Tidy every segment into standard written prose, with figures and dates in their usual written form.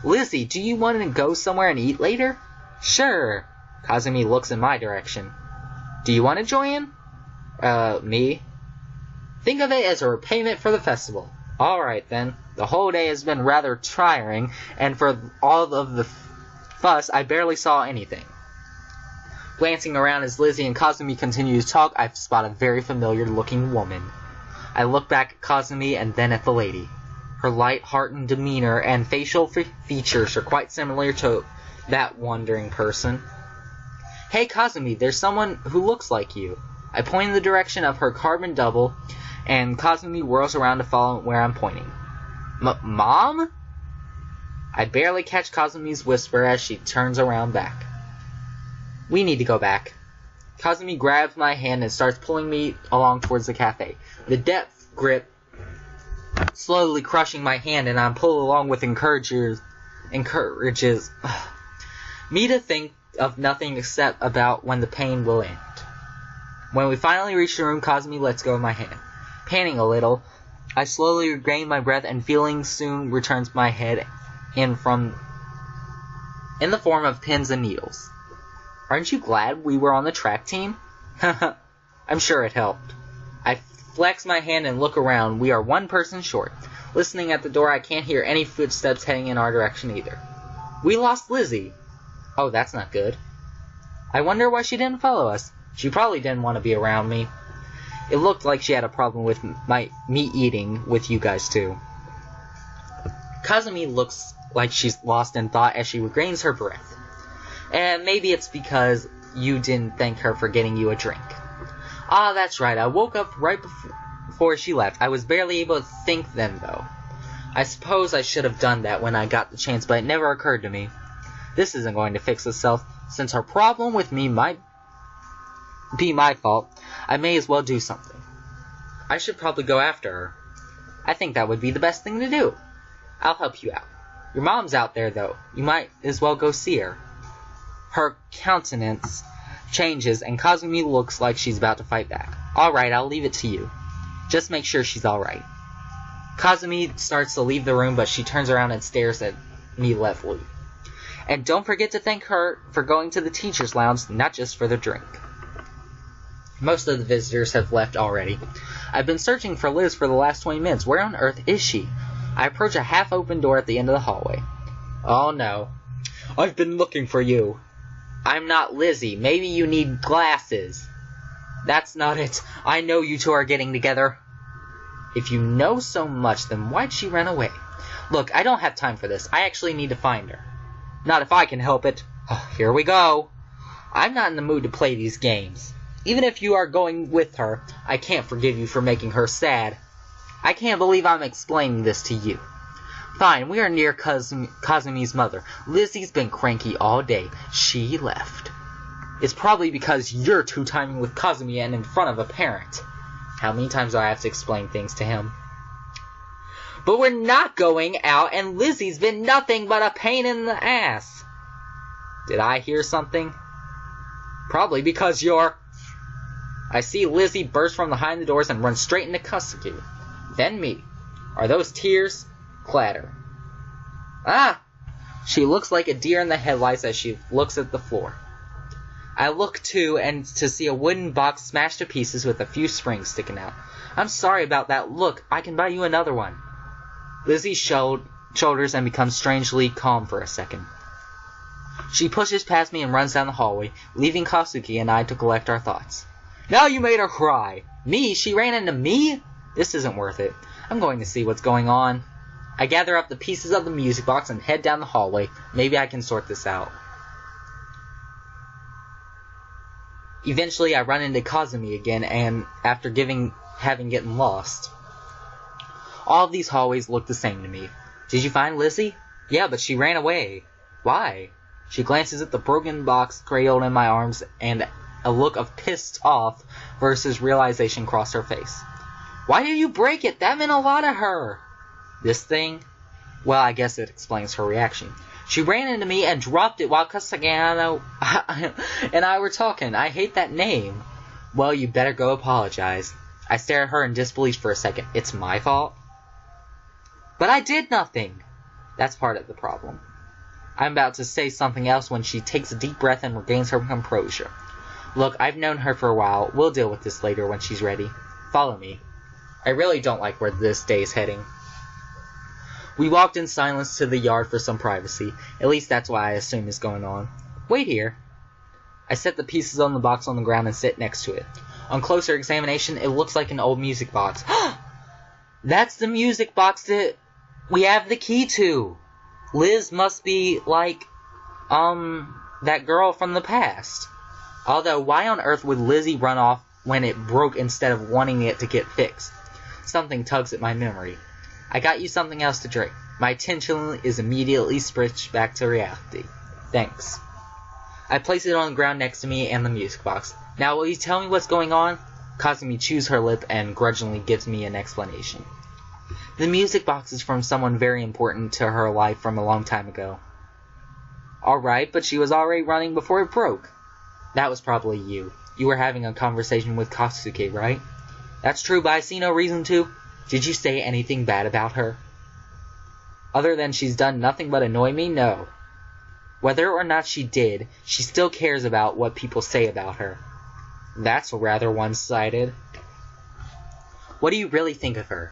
Lizzie, do you want to go somewhere and eat later? Sure. Kazumi looks in my direction. Do you want to join? Me? Think of it as a repayment for the festival. Alright then. The whole day has been rather tiring, and for all of the fuss, I barely saw anything. Glancing around as Lizzie and Kazumi continue to talk, I spot a very familiar-looking woman. I look back at Kazumi and then at the lady. Her light-hearted demeanor and facial features are quite similar to that wandering person. Hey Kazumi, there's someone who looks like you. I point in the direction of her carbon double, and Kazumi whirls around to follow where I'm pointing. Mom? I barely catch Kazumi's whisper as she turns around back. We need to go back. Kazumi grabs my hand and starts pulling me along towards the cafe. The depth grip slowly crushing my hand, and I'm pulled along with encourages me to think of nothing except about when the pain will end. When we finally reach the room, Kazumi lets go of my hand. Panting a little, I slowly regain my breath, and feeling soon returns my head in the form of pins and needles. Aren't you glad we were on the track team? I'm sure it helped. I flex my hand and look around. We are one person short. Listening at the door, I can't hear any footsteps heading in our direction either. We lost Lizzie. Oh, that's not good. I wonder why she didn't follow us. She probably didn't want to be around me. It looked like she had a problem with me eating with you guys too. Kazumi looks like she's lost in thought as she regains her breath. And maybe it's because you didn't thank her for getting you a drink. Ah, that's right. I woke up right before she left. I was barely able to think then, though. I suppose I should have done that when I got the chance, but it never occurred to me. This isn't going to fix itself. Since her problem with me might be my fault, I may as well do something. I should probably go after her. I think that would be the best thing to do. I'll help you out. Your mom's out there, though. You might as well go see her. Her countenance changes, and Kazumi looks like she's about to fight back. Alright, I'll leave it to you. Just make sure she's alright. Kazumi starts to leave the room, but she turns around and stares at me levelly. And don't forget to thank her for going to the teacher's lounge, not just for the drink. Most of the visitors have left already. I've been searching for Liz for the last 20 minutes. Where on earth is she? I approach a half-open door at the end of the hallway. Oh no. I've been looking for you. I'm not Lizzie. Maybe you need glasses. That's not it. I know you two are getting together. If you know so much, then why'd she run away? Look, I don't have time for this. I actually need to find her. Not if I can help it. Oh, here we go. I'm not in the mood to play these games. Even if you are going with her, I can't forgive you for making her sad. I can't believe I'm explaining this to you. Fine, we are near Kazumi's mother. Lizzie's been cranky all day. She left. It's probably because you're two-timing with Kazumi and in front of a parent. How many times do I have to explain things to him? But we're not going out, and Lizzie's been nothing but a pain in the ass. Did I hear something? Probably because you're... I see Lizzie burst from behind the doors and run straight into Kasuke. Then me. Are those tears? Clatter. Ah! She looks like a deer in the headlights as she looks at the floor. I look too, and to see a wooden box smashed to pieces with a few springs sticking out. I'm sorry about that. Look, I can buy you another one. Lizzie shoulders and becomes strangely calm for a second. She pushes past me and runs down the hallway, leaving Kasuke and I to collect our thoughts. Now you made her cry. Me? She ran into me? This isn't worth it. I'm going to see what's going on. I gather up the pieces of the music box and head down the hallway. Maybe I can sort this out. Eventually, I run into Kazumi again, and after having gotten lost. All of these hallways look the same to me. Did you find Lizzie? Yeah, but she ran away. Why? She glances at the broken box cradled in my arms, and a look of pissed off versus realization crossed her face. Why did you break it? That meant a lot to her. This thing? Well, I guess it explains her reaction. She ran into me and dropped it while Kasagano and I were talking. I hate that name. Well, you better go apologize. I stare at her in disbelief for a second. It's my fault? But I did nothing. That's part of the problem. I'm about to say something else when she takes a deep breath and regains her composure. Look, I've known her for a while. We'll deal with this later when she's ready. Follow me. I really don't like where this day's heading. We walked in silence to the yard for some privacy. At least that's what I assume is going on. Wait here. I set the pieces on the box on the ground and sit next to it. On closer examination, it looks like an old music box. That's the music box that we have the key to. Liz must be like, that girl from the past. Although, why on earth would Lizzie run off when it broke instead of wanting it to get fixed? Something tugs at my memory. I got you something else to drink. My attention is immediately switched back to reality. Thanks. I place it on the ground next to me and the music box. Now will you tell me what's going on? Kazumi chews her lip and grudgingly gives me an explanation. The music box is from someone very important to her life from a long time ago. Alright, but she was already running before it broke. That was probably you. You were having a conversation with Katsuki, right? That's true, but I see no reason to. Did you say anything bad about her? Other than she's done nothing but annoy me? No. Whether or not she did, she still cares about what people say about her. That's rather one-sided. What do you really think of her?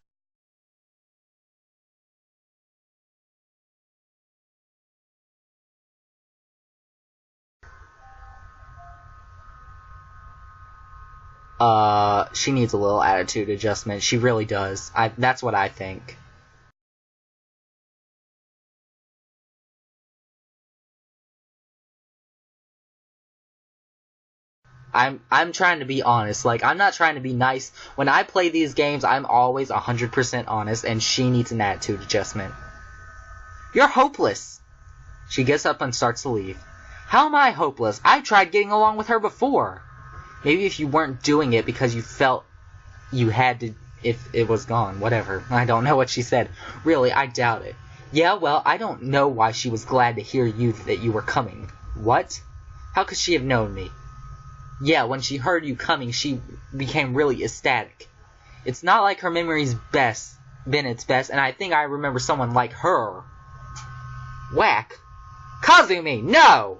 She needs a little attitude adjustment. She really does. That's what I think. I'm trying to be honest. Like, I'm not trying to be nice. When I play these games, I'm always 100% honest, and she needs an attitude adjustment. You're hopeless! She gets up and starts to leave. How am I hopeless? I tried getting along with her before. Maybe if you weren't doing it because you felt you had to, if it was gone, whatever. I don't know what she said. Really, I doubt it. Yeah, well, I don't know why she was glad to hear that you were coming. What? How could she have known me? Yeah, when she heard you coming, she became really ecstatic. It's not like her memory's been its best, and I think I remember someone like her. Whack! Kazumi, no!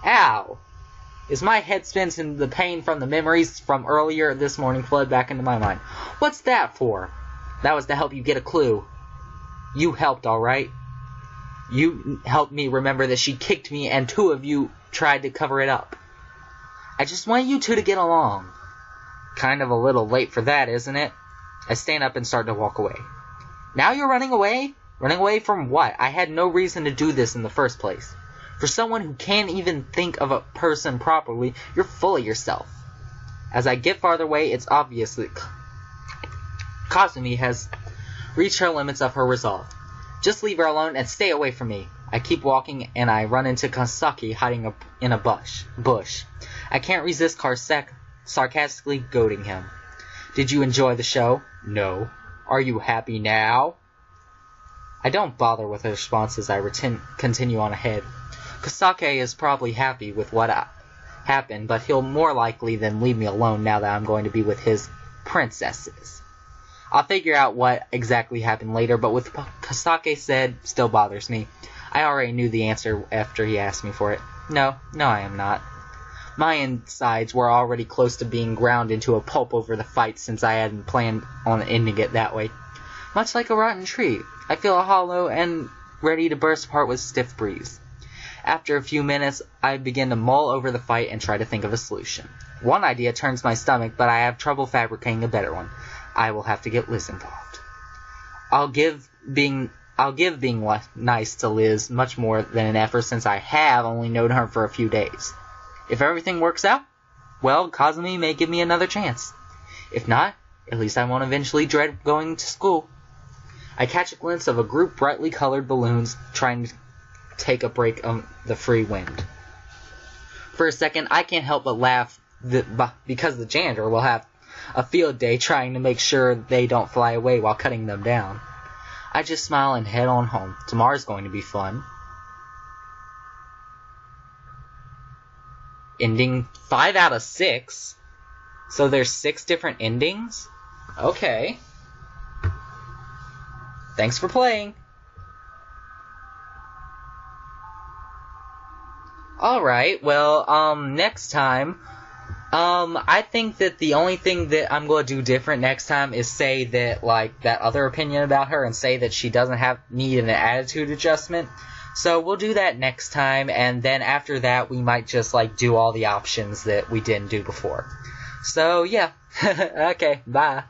Ow! As my head spins and the pain from the memories from earlier this morning flood back into my mind. What's that for? That was to help you get a clue. You helped, alright? You helped me remember that she kicked me and two of you tried to cover it up. I just want you two to get along. Kind of a little late for that, isn't it? I stand up and start to walk away. Now you're running away? Running away from what? I had no reason to do this in the first place. For someone who can't even think of a person properly, you're full of yourself. As I get farther away, it's obvious that Kazumi has reached her limits of her resolve. Just leave her alone and stay away from me. I keep walking and I run into Kasaki hiding in a bush. I can't resist sarcastically goading him. Did you enjoy the show? No. Are you happy now? I don't bother with a response as I continue on ahead. Kasake is probably happy with what happened, but he'll more likely than leave me alone now that I'm going to be with his princesses. I'll figure out what exactly happened later, but what Kasake said still bothers me. I already knew the answer after he asked me for it. No, I am not. My insides were already close to being ground into a pulp over the fight since I hadn't planned on ending it that way. Much like a rotten tree, I feel hollow and ready to burst apart with stiff breeze. After a few minutes, I begin to mull over the fight and try to think of a solution. One idea turns my stomach, but I have trouble fabricating a better one. I will have to get Liz involved. I'll give being nice to Liz much more than an effort since I have only known her for a few days. If everything works out, well, Kazumi may give me another chance. If not, at least I won't eventually dread going to school. I catch a glimpse of a group brightly colored balloons trying to take a break on the free wind. For a second, I can't help but laugh because the janitor will have a field day trying to make sure they don't fly away while cutting them down. I just smile and head on home. Tomorrow's going to be fun. Ending 5 out of 6? So there's 6 different endings? Okay. Thanks for playing. Alright, well, next time, I think that the only thing that I'm going to do different next time is say that, like, that other opinion about her and say that she doesn't need an attitude adjustment. So we'll do that next time, and then after that we might just, like, do all the options that we didn't do before. So, yeah. Okay, bye.